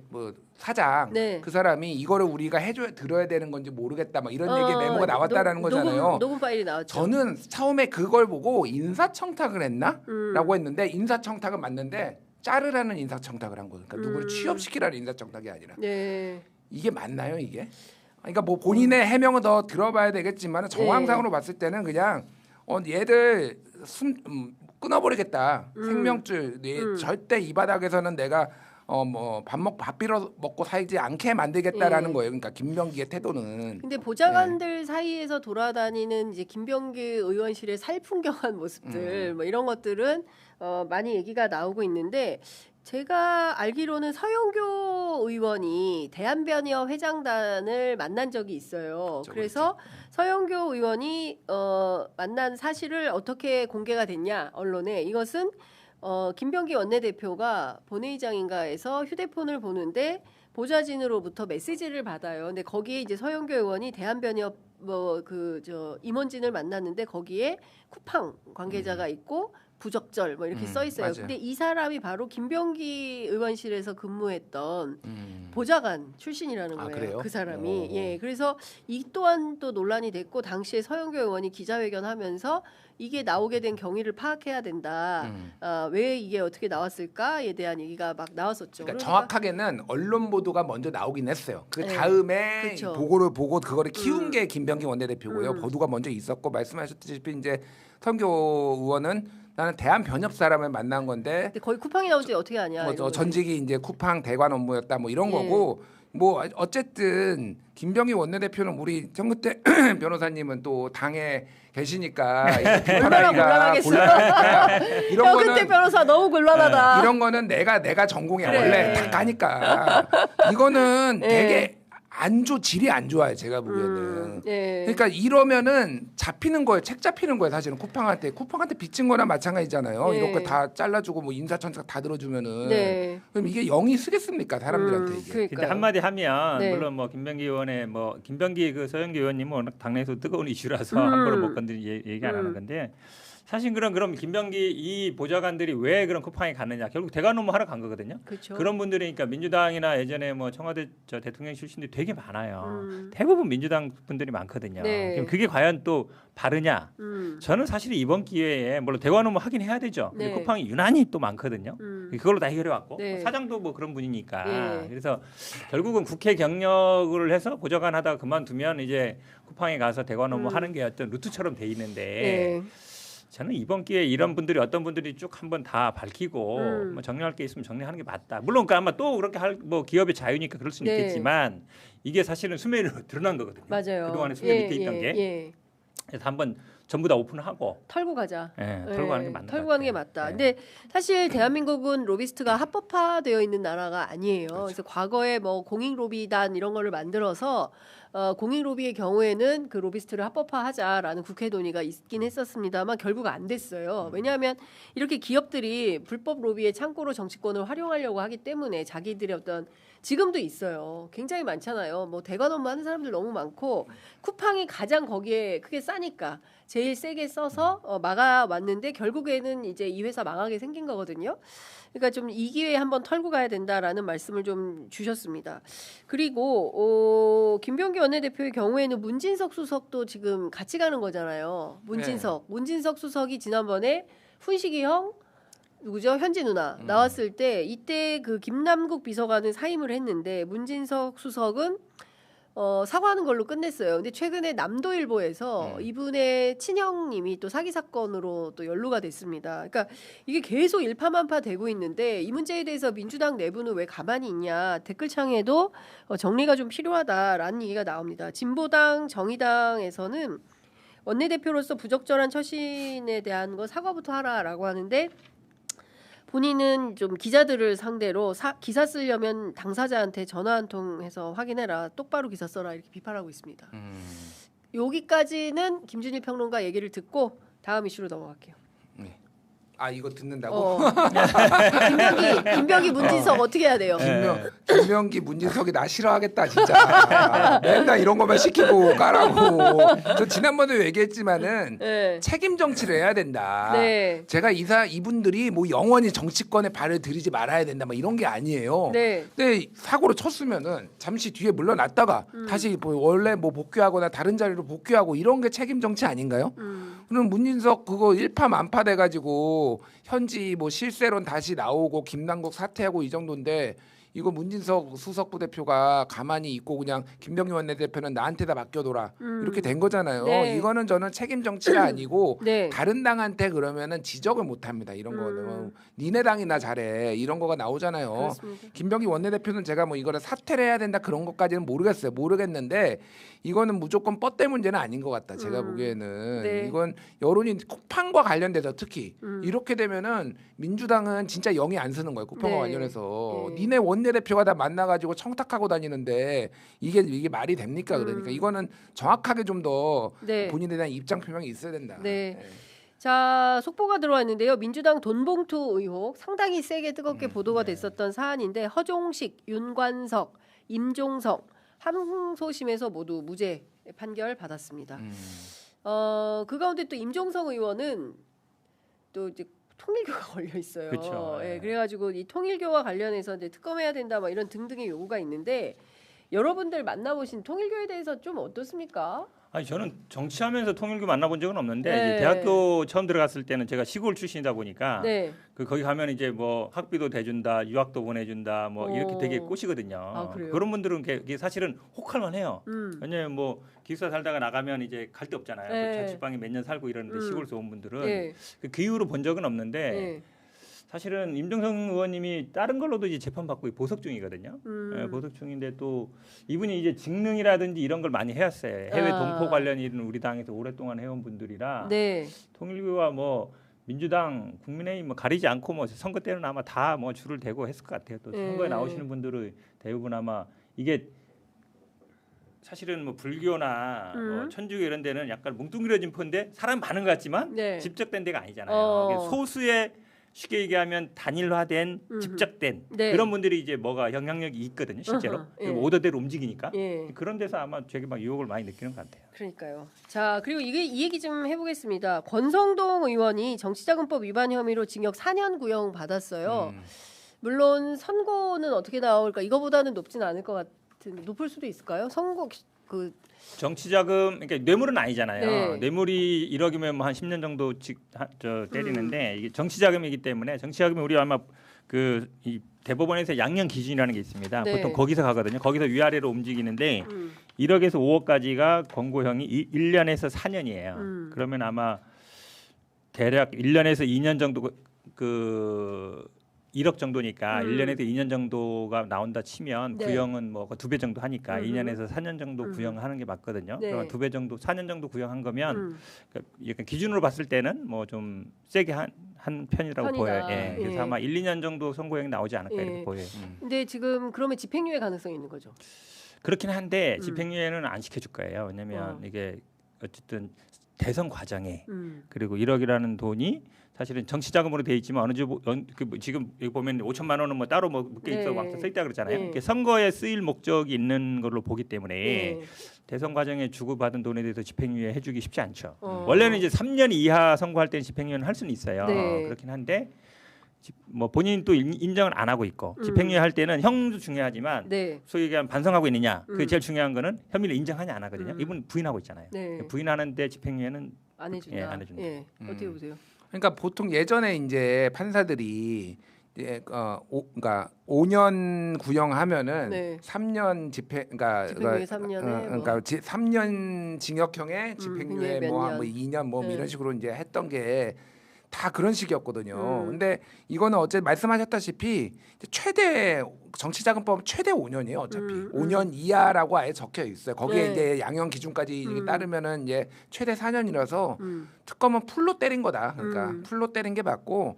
뭐 사장
네.
그 사람이 이거를 우리가 들어야 되는 건지 모르겠다 막 이런 얘기 메모가 나왔다라는 거잖아요.
녹음 파일이 나왔죠.
저는 처음에 그걸 보고 인사청탁을 했나라고 했는데 인사청탁은 맞는데 자르라는 인사청탁을 한 거예요. 그러니까 누구를 취업시키라는 인사청탁이 아니라
네.
이게 맞나요 이게? 그러니까 뭐 본인의 해명은 더 들어봐야 되겠지만 정황상으로 봤을 때는 그냥 얘들 끊어버리겠다 생명줄 절대 이 바닥에서는 내가 뭐 밥 빌어 먹고 살지 않게 만들겠다라는 거예요. 그러니까 김병기의 태도는.
근데 보좌관들 사이에서 돌아다니는 이제 김병기 의원실의 살풍경한 모습들 뭐 이런 것들은 많이 얘기가 나오고 있는데 제가 알기로는 서영교 의원이 대한변협 회장단을 만난 적이 있어요.
그렇죠,
그래서 서영교 의원이 만난 사실을 어떻게 공개가 됐냐 언론에 이것은 김병기 원내대표가 본회의장인가에서 휴대폰을 보는데 보좌진으로부터 메시지를 받아요. 근데 거기에 이제 서영교 의원이 대한변협 임원진을 만났는데 거기에 쿠팡 관계자가 있고 부적절 뭐 이렇게 써 있어요.
맞아요.
근데 이 사람이 바로 김병기 의원실에서 근무했던 보좌관 출신이라는 거예요.
그래요?
그 사람이.
오.
예. 그래서 이 또한 또 논란이 됐고 당시에 서영교 의원이 기자회견하면서 이게 나오게 된 경위를 파악해야 된다. 왜 이게 어떻게 나왔을까에 대한 얘기가 막 나왔었죠.
그러니까 정확하게는 언론 보도가 먼저 나오긴 했어요. 그
네.
다음에
그쵸.
보고를 보고 그거를 키운 게 김병기 원내대표고요. 보도가 먼저 있었고 말씀하셨듯이 이제 서영교 의원은 나는 대한변협 사람을 만난 건데
근데 거의 쿠팡이 나오지 어떻게 아냐.
뭐
이런 거지.
전직이 이제 쿠팡 대관 업무였다 뭐 이런
예.
거고 뭐 어쨌든 김병기 원내대표는 우리 정근태 변호사님은 또 당에 계시니까
얼마나 곤란하겠어.
이런
형 그때
거는
변호사 너무 곤란하다.
이런 거는 내가 전공이야
그래.
원래 다 까니까 이거는
예.
되게 질이 안 좋아요 제가 보기에는.
예.
그러니까 이러면은 잡히는 거예요. 책 잡히는 거예요. 사실은 쿠팡한테 빚진 거나 마찬가지잖아요.
네.
이렇게 다 잘라주고 뭐 인사천사 다 들어주면은
네.
그럼 이게 영이 쓰겠습니까 사람들한테 이게.
근데
그러니까요.
한마디 하면
네.
물론 뭐 김병기 의원의 뭐 김병기 그 서영교 의원님은 워낙 당내에서 뜨거운 이슈라서 함부로 못 건드리 얘기 안 하는 건데 사실 그럼 김병기 이 보좌관들이 왜 그런 쿠팡에 갔느냐 결국 대관 업무 하러 간 거거든요.
그렇죠.
그런 분들이니까 민주당이나 예전에 뭐 청와대 대통령 출신들이 되게 많아요.
음.
대부분 민주당 분들이 많거든요.
네.
그럼 그게 과연 또 바르냐? 저는 사실 이번 기회에 물론 대관 업무 하긴 해야 되죠. 근데
네.
쿠팡이 유난히 또 많거든요. 그걸로 다 해결해 왔고
네.
사장도 뭐 그런 분이니까
네.
그래서 결국은 국회 경력을 해서 보좌관 하다가 그만두면 이제 쿠팡에 가서 대관 업무 하는 게 어떤 루트처럼 돼 있는데
네.
저는 이번 기회에 이런 분들이 어떤 분들이 쭉 한번 다 밝히고 뭐 정리할 게 있으면 정리하는 게 맞다. 물론 그 아마 또 그렇게 할 뭐 기업의 자유니까 그럴 수는
네.
있겠지만 이게 사실은 수면으로 드러난 거거든요.
맞아요.
그동안에 수면 밑에 있던 게
예.
그래서 한번 전부 다 오픈하고
털고 가자.
털고 가는 게 맞는
털고
것
가는 게
같아요.
맞다.
네.
근데 사실 대한민국은 로비스트가 합법화되어 있는 나라가 아니에요.
그렇죠.
그래서 과거에 뭐 공익 로비단 이런 거를 만들어서 공익 로비의 경우에는 그 로비스트를 합법화하자라는 국회 논의가 있긴 했었습니다만 결국 안 됐어요. 왜냐하면 이렇게 기업들이 불법 로비의 창고로 정치권을 활용하려고 하기 때문에 자기들의 어떤 지금도 있어요. 굉장히 많잖아요. 뭐 대관 업무 하는 사람들 너무 많고 쿠팡이 가장 거기에 크게 싸니까 제일 세게 써서 막아왔는데 결국에는 이제 이 회사 망하게 생긴 거거든요. 그러니까 좀 이 기회에 한번 털고 가야 된다라는 말씀을 좀 주셨습니다. 그리고 김병기 원내대표의 경우에는 문진석 수석도 지금 같이 가는 거잖아요. 문진석 수석이 지난번에 훈식이 형 누구죠? 현지 누나 나왔을 때 이때 그 김남국 비서관은 사임을 했는데 문진석 수석은 사과하는 걸로 끝냈어요. 근데 최근에 남도일보에서 이분의 친형님이 또 사기 사건으로 또 연루가 됐습니다. 그러니까 이게 계속 일파만파 되고 있는데 이 문제에 대해서 민주당 내부는 왜 가만히 있냐 댓글창에도 정리가 좀 필요하다라는 얘기가 나옵니다. 진보당, 정의당에서는 원내대표로서 부적절한 처신에 대한 거 사과부터 하라라고 하는데 본인은 좀 기자들을 상대로 기사 쓰려면 당사자한테 전화 한 통 해서 확인해라. 똑바로 기사 써라. 이렇게 비판하고 있습니다. 여기까지는 김준일 평론가 얘기를 듣고 다음 이슈로 넘어갈게요.
아 이거 듣는다고?
김병기 문진석 어떻게 해야 돼요?
김병기 문진석이 나 싫어하겠다 진짜. 맨날 이런 것만 시키고 까라고. 저 지난번에 얘기했지만은
네.
책임 정치를 해야 된다.
네.
제가 이분들이 뭐 영원히 정치권에 발을 들이지 말아야 된다. 막 이런 게 아니에요.
네.
근데 사고를 쳤으면은 잠시 뒤에 물러났다가 다시 뭐 원래 뭐 복귀하거나 다른 자리로 복귀하고 이런 게 책임 정치 아닌가요? 그럼 문진석 그거 일파만파 돼가지고 현지 뭐 실세론 다시 나오고 김남국 사퇴하고 이 정도인데 이거 문진석 수석 부대표가 가만히 있고 그냥 김병기 원내대표는 나한테 다 맡겨둬라 이렇게 된 거잖아요.
네.
이거는 저는 책임 정치가 아니고
네.
다른 당한테 그러면은 지적을 못합니다. 이런 거는 니네 당이나 잘해 이런 거가 나오잖아요.
그렇습니다.
김병기 원내대표는 제가 뭐 이거를 사퇴를 해야 된다 그런 것까지는 모르겠는데 이거는 무조건 뻗대 문제는 아닌 것 같다. 제가 보기에는
네.
이건 여론이 쿠팡과 관련돼서 특히 이렇게 되면은 민주당은 진짜 영이 안 쓰는 거예요. 쿠팡과
네.
관련해서
네.
니네 원내대표가 다 만나가지고 청탁하고 다니는데 이게 말이 됩니까? 그러니까 이거는 정확하게 좀 더
네.
본인에 대한 입장 표명이 있어야 된다.
네. 자, 속보가 들어왔는데요. 민주당 돈봉투 의혹 상당히 세게 뜨겁게 보도가 됐었던 사안인데 허종식, 윤관석, 임종석 항소심에서 모두 무죄 판결 받았습니다. 그 가운데 또 임종석 의원은 또 이제 통일교가 걸려 있어요.
그쵸.
예, 그래가지고 이 통일교와 관련해서 이제 특검해야 된다, 뭐 이런 등등의 요구가 있는데 여러분들 만나보신 통일교에 대해서 좀 어떻습니까?
아니 저는 정치하면서 통일교 만나본 적은 없는데
네.
이제 대학교 처음 들어갔을 때는 제가 시골 출신이다 보니까
네.
거기 가면 이제 뭐 학비도 대준다, 유학도 보내준다, 뭐 이렇게
오.
되게 꼬시거든요.
아, 그래요?
그런 분들은 그게 사실은 혹할만해요.
음.
왜냐면 뭐 기숙사 살다가 나가면 이제 갈 데 없잖아요.
네.
그 자취방에 몇 년 살고 이러는데 시골에서 온 분들은
네.
그 이후로 본 적은 없는데
네.
사실은 임종성 의원님이 다른 걸로도 이제 재판 받고 보석 중이거든요. 예, 보석 중인데 또 이분이 이제 직능이라든지 이런 걸 많이 해왔어요. 해외 동포 관련 일은 우리 당에서 오랫동안 해온 분들이라
네.
통일교와 뭐 민주당, 국민의힘 뭐 가리지 않고 뭐 선거 때는 아마 다 뭐 줄을 대고 했을 것 같아요. 또 선거에 나오시는 분들은 대부분 아마 이게 사실은 뭐 불교나 뭐 천주교 이런 데는 약간 뭉뚱그려진 편인데 사람 많은 것 같지만
네.
집적된 데가 아니잖아요. 이게 소수의 쉽게 얘기하면 단일화된 집적된
네.
그런 분들이 이제 뭐가 영향력이 있거든요, 실제로.
예.
오더대로 움직이니까.
예.
그런 데서 아마 되게 막 유혹을 많이 느끼는 것 같아요.
그러니까요. 자, 그리고 이 얘기 좀 해보겠습니다. 권성동 의원이 정치자금법 위반 혐의로 징역 4년 구형 받았어요. 물론 선고는 어떻게 나올까? 이거보다는 높진 않을 것 같은. 높을 수도 있을까요? 선고 그
정치자금 그러니까 뇌물은 아니잖아요.
네.
뇌물이 1억이면 뭐 한 10년 정도 때리는데 이게 정치자금이기 때문에 정치자금이 우리 아마 이 대법원에서 양형 기준이라는 게 있습니다.
네.
보통 거기서 가거든요. 거기서 위아래로 움직이는데 1억에서 5억까지가 권고형이 1년에서 4년이에요. 그러면 아마 대략 1년에서 2년 정도 1억 정도니까 1년에서 2년 정도가 나온다 치면
네.
구형은 뭐 2배 정도 하니까 2년에서 4년 정도 구형하는 게 맞거든요.
네.
그러면 2배 정도 4년 정도 구형한 거면 그러니까 약간 기준으로 봤을 때는 뭐 좀 세게 한 편이라고
편이다.
보여요. 예. 그래서
예.
아마 1, 2년 정도 선고형이 나오지 않을까
예.
이렇게 보여요.
근데 지금 그러면 집행유예 가능성이 있는 거죠.
그렇긴 한데 집행유예는 안 시켜줄 거예요. 왜냐하면 이게 어쨌든 대선 과정에 그리고 1억이라는 돈이 사실은 정치자금으로 돼 있지만 지금 여기 보면 5천만 원은 뭐 따로 뭐 묶여 있어
네.
써 있다 그러잖아요.
네.
이렇게 선거에 쓰일 목적이 있는 걸로 보기 때문에
네.
대선 과정에 주고받은 돈에 대해서 집행유예 해주기 쉽지 않죠.
어.
원래는 이제 3년 이하 선고할 때는 집행유예는 할 수는 있어요.
네.
그렇긴 한데 뭐 본인 또 인정을 안 하고 있고 집행유예 할 때는 형도 중요하지만
네.
소위 얘기하면 반성하고 있느냐 그게 제일 중요한 거는 혐의를 인정하냐 안 하거든요. 이분 부인하고 있잖아요.
네.
부인하는데 집행유예는
안 해준다.
예, 안 해준다.
예. 어떻게 보세요?
그러니까 보통 예전에 이제 판사들이 그러니까 5년 구형하면은
네.
3년 집행유예
3년에
그러니까 3년 징역형에 집행유예
몇
뭐
년.
2년 뭐
네.
이런 식으로 이제 했던 게 다 그런 식이었거든요. 근데 이거는 어제 말씀하셨다시피 최대 정치자금법 최대 5년이에요. 어차피 5년 이하라고 아예 적혀 있어요. 거기에
네.
이제 양형 기준까지 따르면은 이제 최대 4년이라서 특검은 풀로 때린 거다. 그러니까 풀로 때린 게 맞고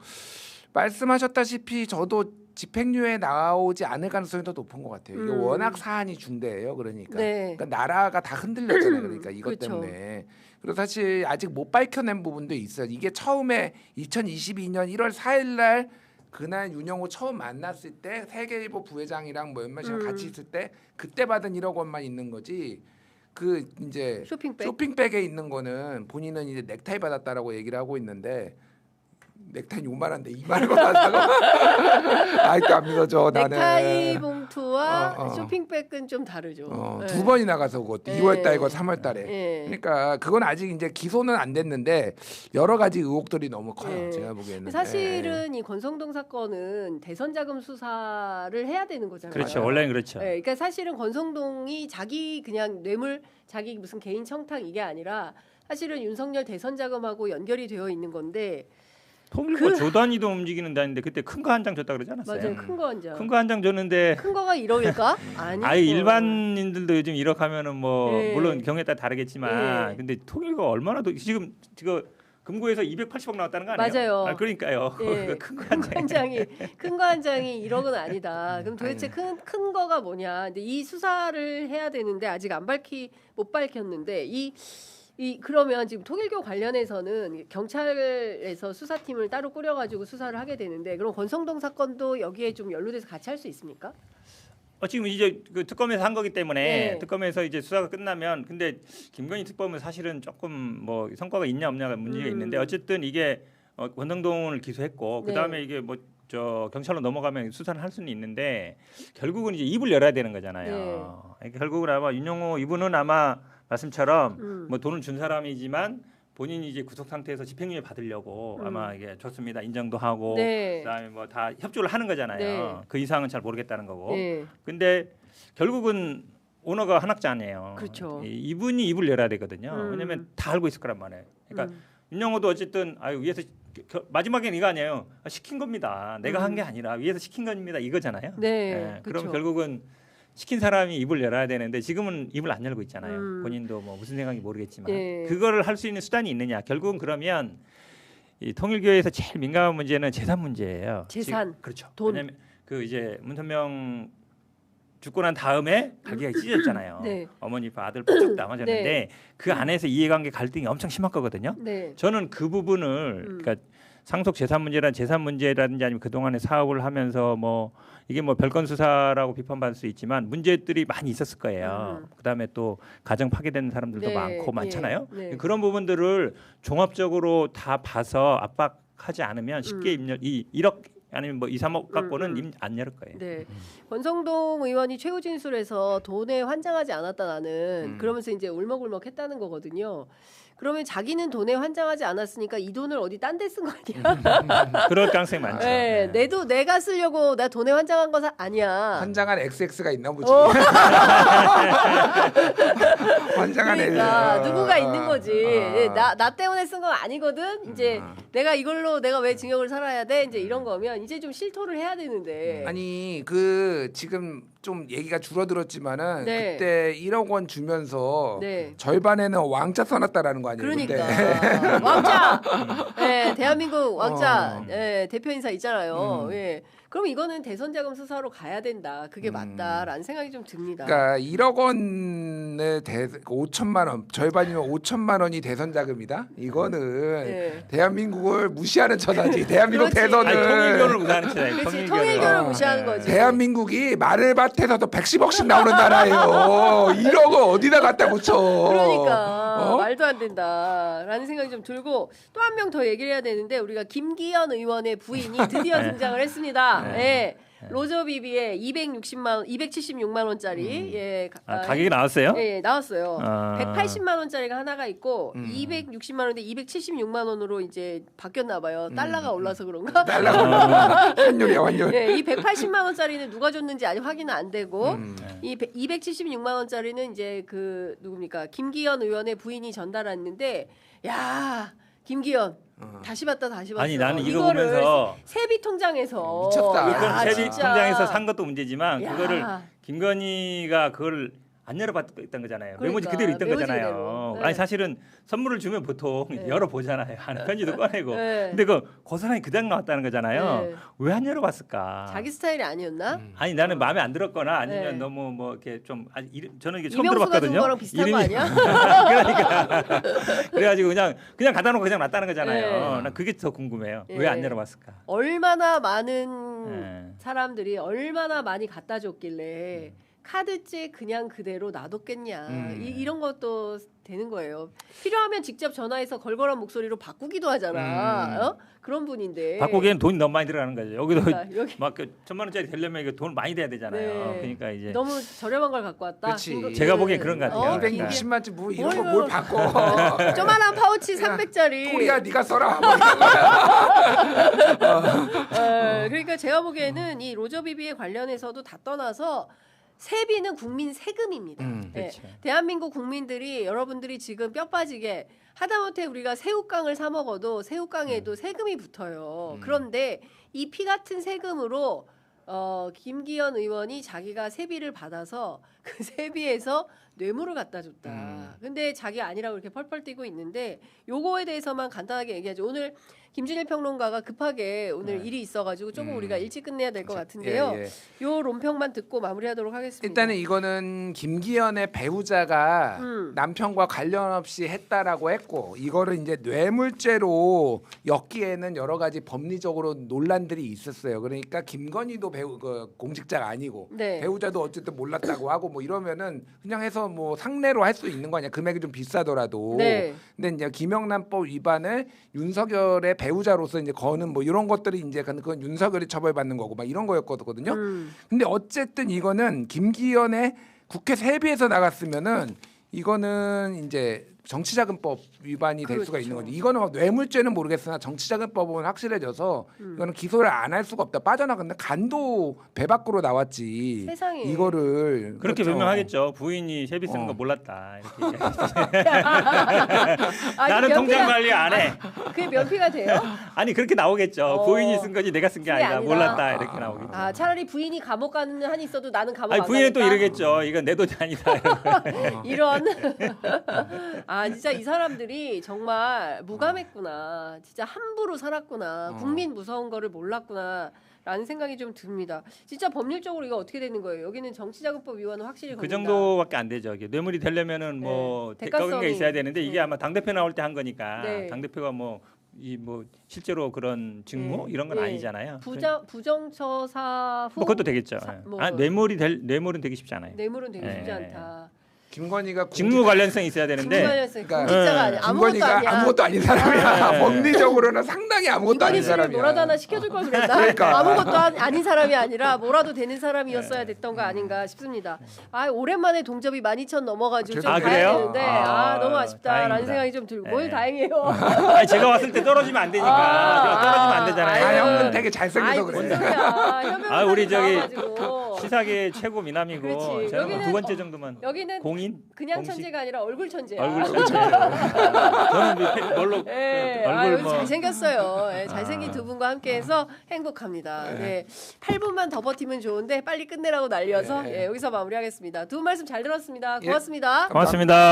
말씀하셨다시피 저도 집행유예 나오지 않을 가능성이 더 높은 것 같아요. 이게 워낙 사안이 중대해요. 그러니까,
네.
그러니까 나라가 다 흔들렸잖아요. 그러니까 이것
그렇죠.
때문에. 그리고 사실 아직 못 밝혀낸 부분도 있어요. 이게 처음에 2022년 1월 4일 날 그날 윤영호 처음 만났을 때 세계일보 부회장이랑 뭐 몇몇 시간 같이 있을 때 그때 받은 1억 원만 있는 거지. 그 이제 쇼핑백에 있는 거는 본인은 이제 넥타이 받았다라고 얘기를 하고 있는데 넥타이 요만한데 2만 원 받았다고? 아이도 안 믿어져 나는.
넥타이 봉투와 쇼핑백은 좀 다르죠.
두 번이나 가서 그것도 2월 달과 3월 달에.
예.
그러니까 그건 아직 이제 기소는 안 됐는데 여러 가지 의혹들이 너무 커요.
예.
제가 보기에는.
사실은 이 권성동 사건은 대선 자금 수사를 해야 되는 거잖아요.
그렇죠. 원래는 그렇죠.
예, 그러니까 사실은 권성동이 자기 그냥 뇌물, 자기 무슨 개인 청탁 이게 아니라 사실은 윤석열 대선 자금하고 연결이 되어 있는 건데.
통일부 조단위도 움직이는 다는데 그때 큰 거 한 장 줬다 그러지 않았어요?
맞아요. 큰 거 한 장.
큰 거 한 장 줬는데
큰 거가 1억일까? 아니.
아예 일반인들도 요즘 1억 하면은 뭐
네.
물론 경우에 따라 다르겠지만
네.
근데 통일부가 얼마나 더 지금 금고에서 280억 나왔다는 거 아니에요?
맞아요.
아, 그러니까요.
예.
큰 거 한 장.
큰 거 한 장이 1억은 아니다. 그럼 도대체 큰 거가 뭐냐? 근데 이 수사를 해야 되는데 아직 못 밝혔는데 그러면 지금 통일교 관련해서는 경찰에서 수사팀을 따로 꾸려가지고 수사를 하게 되는데 그럼 권성동 사건도 여기에 좀 연루돼서 같이 할 수 있습니까?
지금 이제 그 특검에서 한 거기 때문에
네.
특검에서 이제 수사가 끝나면 근데 김건희 특검은 사실은 조금 뭐 성과가 있냐 없냐가 문제가 있는데 어쨌든 이게 권성동을 기소했고
네.
그다음에 이게 뭐 경찰로 넘어가면 수사를 할 수는 있는데 결국은 이제 입을 열어야 되는 거잖아요. 그러니까 결국은 아마 윤영호 이분은 아마 말씀처럼 뭐 돈을 준 사람이지만 본인이 이제 구속 상태에서 집행유예 받으려고 아마 이게 줬습니다 인정도 하고
네.
그다음에 뭐 다 협조를 하는 거잖아요.
네.
그 이상은 잘 모르겠다는 거고.
네.
근데 결국은 오너가 한학자네요.
그렇죠.
이분이 입을 열어야 되거든요. 왜냐하면 다 알고 있을 거란 말이에요. 그러니까 윤영호도 어쨌든 위에서 마지막엔 이거 아니에요. 시킨 겁니다. 내가 한 게 아니라 위에서 시킨 겁니다. 이거잖아요.
네.
그럼
그렇죠.
결국은 시킨 사람이 입을 열어야 되는데 지금은 입을 안 열고 있잖아요. 본인도 뭐 무슨 생각인지 모르겠지만
네.
그거를 할 수 있는 수단이 있느냐. 결국은 그러면 이 통일교회에서 제일 민감한 문제는 재산 문제예요.
재산.
그렇죠.
돈.
왜냐하면 그 이제 문선명 죽고 난 다음에 갈기가 찢어졌잖아요.
네.
어머니 아들 쭉 남아졌는데
네.
그 안에서 이해관계 갈등이 엄청 심할 거거든요.
네.
저는 그 부분을 그러니까 상속 재산 문제라든지 아니면 그동안에 사업을 하면서 뭐 이게 뭐 별건 수사라고 비판받을 수 있지만 문제들이 많이 있었을 거예요. 그다음에 또 가정 파괴된 사람들도
네.
많잖아요.
네.
그런 부분들을 종합적으로 다 봐서 압박하지 않으면 쉽게 1억 아니면 뭐 2, 3억 갖고는 안 열을 거예요.
네. 권성동 의원이 최후 진술에서 돈에 환장하지 않았다 나는 그러면서 이제 울먹울먹했다는 거거든요. 그러면 자기는 돈에 환장하지 않았으니까 이 돈을 어디 딴 데 쓴 거 아니야?
그럴 가능성이 많죠.
네, 내가 쓰려고 나 돈에 환장한 거 아니야.
환장한 XX가 있나 보지. 환장한
그러니까
L.
누구가 있는 거지. 나 때문에 쓴 건 아니거든. 이제 내가 이걸로 내가 왜 징역을 살아야 돼? 이제 이런 거면 이제 좀 실토를 해야 되는데.
아니 지금 좀 얘기가 줄어들었지만은
네.
그때 1억 원 주면서
네.
절반에는 왕자 써놨다라는 거 아니에요?
그러니까
그때?
왕자, 네, 대한민국 왕자 네, 대표 인사 있잖아요. 예. 그럼 이거는 대선 자금 수사로 가야 된다. 그게 맞다라는 생각이 좀 듭니다.
그러니까 1억 원에 5천만 원 절반이면 5천만 원이 대선 자금이다. 이거는
네.
대한민국을 무시하는 처사지. 대한민국
그렇지.
대선을
통일교를 무시하는 거예요.
그렇지, 통일교를 무시하는 거지.
대한민국이 마늘밭에서도 110억씩 나오는 나라예요. 1억을 어디다 갖다 붙여?
그러니까 말도 안 된다라는 생각이 좀 들고 또 한 명 더 얘기를 해야 되는데 우리가 김기현 의원의 부인이 드디어 등장을 했습니다. 예. 로저비비의 276만 원짜리
가격이 나왔어요?
예, 나왔어요.
아.
180만 원짜리가 하나가 있고 260만 원인데 276만 원으로 이제 바뀌었나 봐요. 달러가 올라서 그런가?
달라고 환율이야.
예, 이 180만 원짜리는 누가 줬는지 아직 확인은 안 되고 이 276만 원짜리는 이제 그 누굽니까? 김기현 의원의 부인이 전달했는데 야, 김기현 다시 봤다.
아니 나는 이거
이거를
보면서
세비 통장에서
미쳤다.
야,
세비
진짜.
통장에서 산 것도 문제지만
야.
그거를 김건희가 그걸 안 열어봤던 거잖아요. 메모지
그러니까,
그대로 있던
메모지
거잖아요.
그대로. 네.
아니 사실은 선물을 주면 보통 열어보잖아요. 편지도 꺼내고.
네.
근데 그 사람이 그냥 나왔다는 거잖아요.
네.
왜 안 열어봤을까?
자기 스타일이 아니었나?
아니 나는 마음에 안 들었거나 아니면
네.
너무 뭐 이렇게 좀 저는 이게 처음
이명수가 준
들어봤거든요.
거랑 비슷한 거 아니야?
그러니까 그래가지고 그냥 갖다 놓고 그냥 놨다는 거잖아요.
네.
난 그게 더 궁금해요.
네.
왜 안 열어봤을까?
얼마나 많은
네.
사람들이 얼마나 많이 갖다 줬길래 카드째 그냥 그대로 놔뒀겠냐. 이런 것도 되는 거예요. 필요하면 직접 전화해서 걸걸한 목소리로 바꾸기도 하잖아. 어? 그런 분인데.
바꾸기에는 돈이 너무 많이 들어가는 거죠. 여기도
그러니까 여기
막 1,000만 원짜리 되려면 이게 돈 많이 돼야 되잖아요.
네.
그러니까 이제
너무 저렴한 걸 갖고 왔다.
그치.
제가 보기엔 그런 것 같아요.
260만치 뭐 이런 거
뭘
뭘 바꿔.
조만한 파우치 300짜리.
토리야 네가 써라. 뭐
그러니까 제가 보기에는 이 로저 비비에 관련해서도 다 떠나서 세비는 국민 세금입니다.
그렇죠.
대한민국 국민들이 여러분들이 지금 뼈 빠지게 하다못해 우리가 새우깡을 사 먹어도 새우깡에도 세금이 붙어요. 그런데 이 피 같은 세금으로 김기현 의원이 자기가 세비를 받아서 그 세비에서 뇌물을 갖다 줬다. 근데 자기 아니라고 이렇게 펄펄 뛰고 있는데 요거에 대해서만 간단하게 얘기하죠. 오늘 김준일 평론가가 급하게 오늘 일이 있어가지고 조금 우리가 일찍 끝내야 될 것 같은데요.
예.
요 논평만 듣고 마무리하도록 하겠습니다.
일단은 이거는 김기현의 배우자가 남편과 관련 없이 했다라고 했고 이거를 이제 뇌물죄로 엮기에는 여러 가지 법리적으로 논란들이 있었어요. 그러니까 김건희도 공직자가 아니고
네.
배우자도 어쨌든 몰랐다고 하고 뭐 이러면은 그냥 해서 뭐 상례로 할 수 있는 거 아니야. 금액이 좀 비싸더라도.
네.
근데 이제 김영란법 위반을 윤석열의 배우자로서 이제 거는 뭐 이런 것들이 이제 그건 윤석열이 처벌받는 거고 막 이런 거였거든요. 근데 어쨌든 이거는 김기현의 국회 세비에서 나갔으면은 이거는 이제 정치자금법 위반이 될 수가 있는 거지. 이거는 막 뇌물죄는 모르겠으나 정치자금법은 확실해져서 이거는 기소를 안 할 수가 없다. 빠져나갔는데 간도 배 밖으로 나왔지.
세상에.
이거를
그렇게
그렇죠.
변명하겠죠. 부인이 세비 쓰는 거 몰랐다. 이렇게.
아,
나는
면피가-
통장 관리 안 해.
그게 면피가 돼요?
아니 그렇게 나오겠죠. 부인이 쓴 거지 내가 쓴 게
그게
아니다.
아니다.
몰랐다 이렇게 나오겠죠.
아 차라리 부인이 감옥 가는 한이 있어도 나는 감옥
아니
안
부인은 또
가겠다?
이러겠죠. 이건 내 돈이 아니다.
이런 아 진짜 이 사람들이 정말 무감했구나. 진짜 함부로 살았구나. 국민 무서운 거를 몰랐구나. 라는 생각이 좀 듭니다. 진짜 법률적으로 이거 어떻게 되는 거예요? 여기는 정치자금법 위반은 확실히
그
걸린다.
정도밖에 안 되죠. 이게 뇌물이 되려면은 뭐
네,
대가가
대가성이.
있어야 되는데 이게
네.
아마 당 대표 나올 때 한 거니까
네.
당 대표가 뭐 실제로 그런 직무
네.
이런 건
네.
아니잖아요.
부정처사 후
뭐 그것도 되겠죠.
뭐.
뇌물은 되기 쉽지 않아요.
뇌물은 되게 쉽지
네.
않다.
김건희가
직무 관련성이 있어야 되는데
공직자가
그러니까
아니야. 아무것도
김건희가
아니야.
아무것도 아닌 사람이야.
네.
법리적으로는 상당히 아무것도 아닌
이번에 술을
사람이야.
뭐라도 하나 시켜줄 걸 그랬나?
그러니까.
아무것도 아닌 사람이 아니라 뭐라도 되는 사람이었어야 됐던 거 아닌가 싶습니다. 아 오랜만에 동접이 12,000 넘어가지고 좀
아,
가야
그래요?
되는데 너무 아쉽다라는
다행입니다.
생각이 좀 들고 뭘
네.
다행이에요.
아니, 제가 왔을 때 떨어지면 안 되니까 제가 떨어지면 안 되잖아요.
아
아유.
형은 되게 잘생겨서
무슨
그래.
소리야.
우리 저기
나와가지고.
시사계 최고 미남이고
그렇지.
저는
여기는
두 번째 정도만
여기는
공인
그냥
공식?
천재가 아니라 얼굴 천재야.
얼굴 천재. 저는 뭘로
예,
얼굴
여기
뭐
잘생겼어요. 예, 잘생긴 두 분과 함께해서 행복합니다. 네. 8분만 더 버티면 좋은데 빨리 끝내라고 날려서 예, 여기서 마무리하겠습니다. 두 분 말씀 잘 들었습니다. 고맙습니다.
고맙습니다.